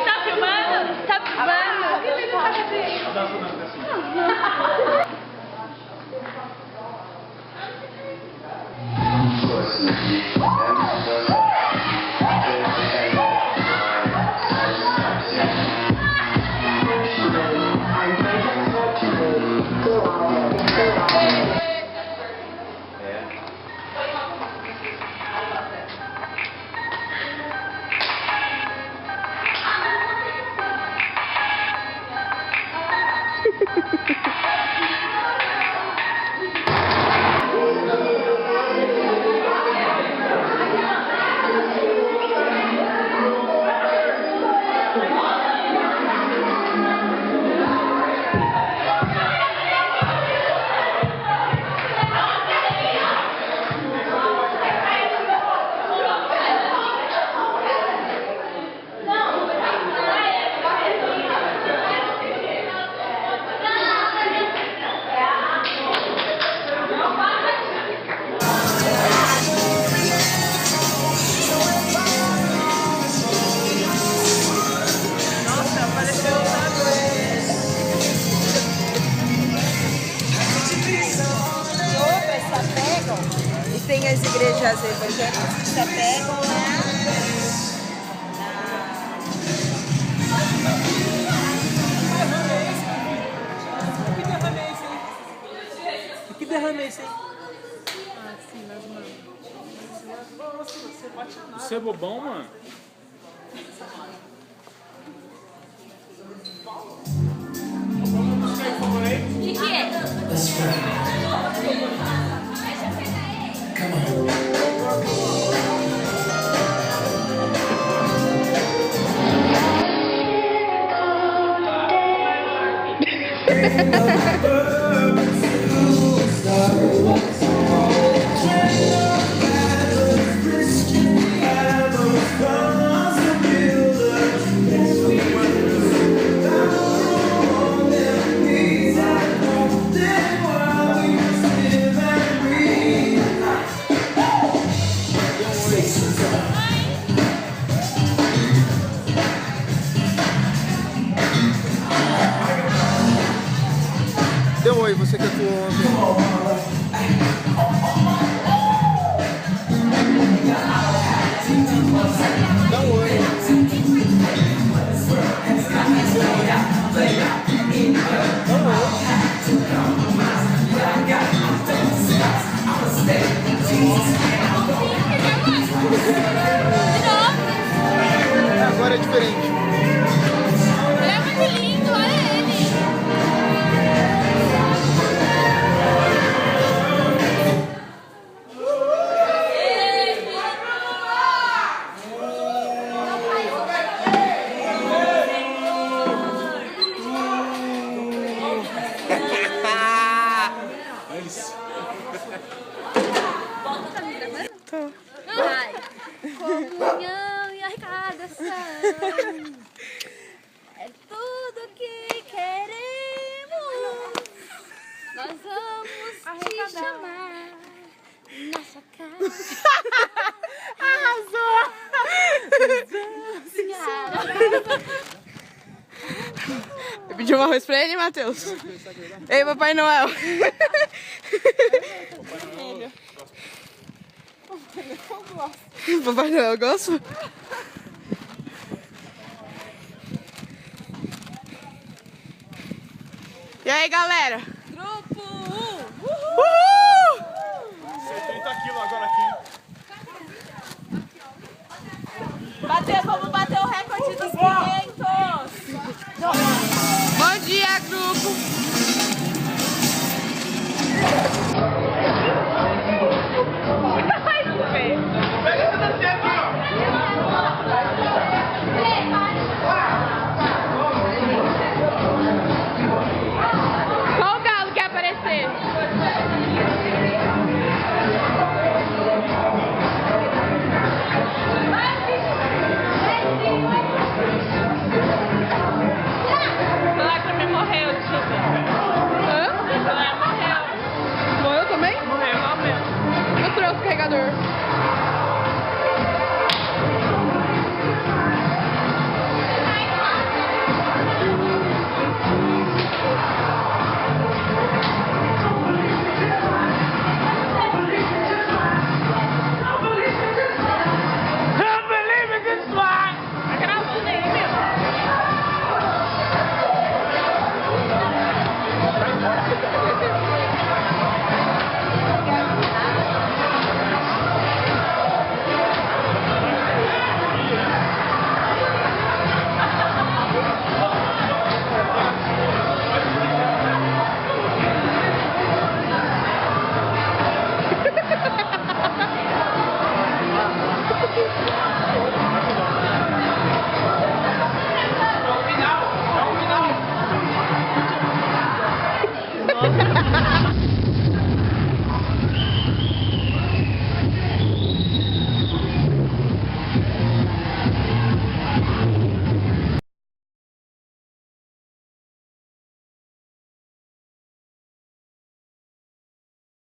Tá filmando? Tá Tem as igrejas evangélicas que se apegam Que derramei isso aí? Ah, sim, nas mãos. Você é bobão, mano? O que é? Deu oi, você que atuou ontem. Dá um oi. Agora é diferente. Ele é muito lindo, olha ele. Ai, comunhão e arrecadação é tudo que queremos. Nós vamos te chamar na sua casa. Arrasou! Eu pedi um arroz pra ele, Matheus. Ei, Papai Noel. Papai Noel gosta? E aí, galera? Bom dia, grupo. Qual galo quer aparecer? Lá também morreu, tipo. Hã? Lá morreu. Morreu também? Morreu, igual mesmo. Eu trouxe o carregador. Tá gravando aí, meu. É o final.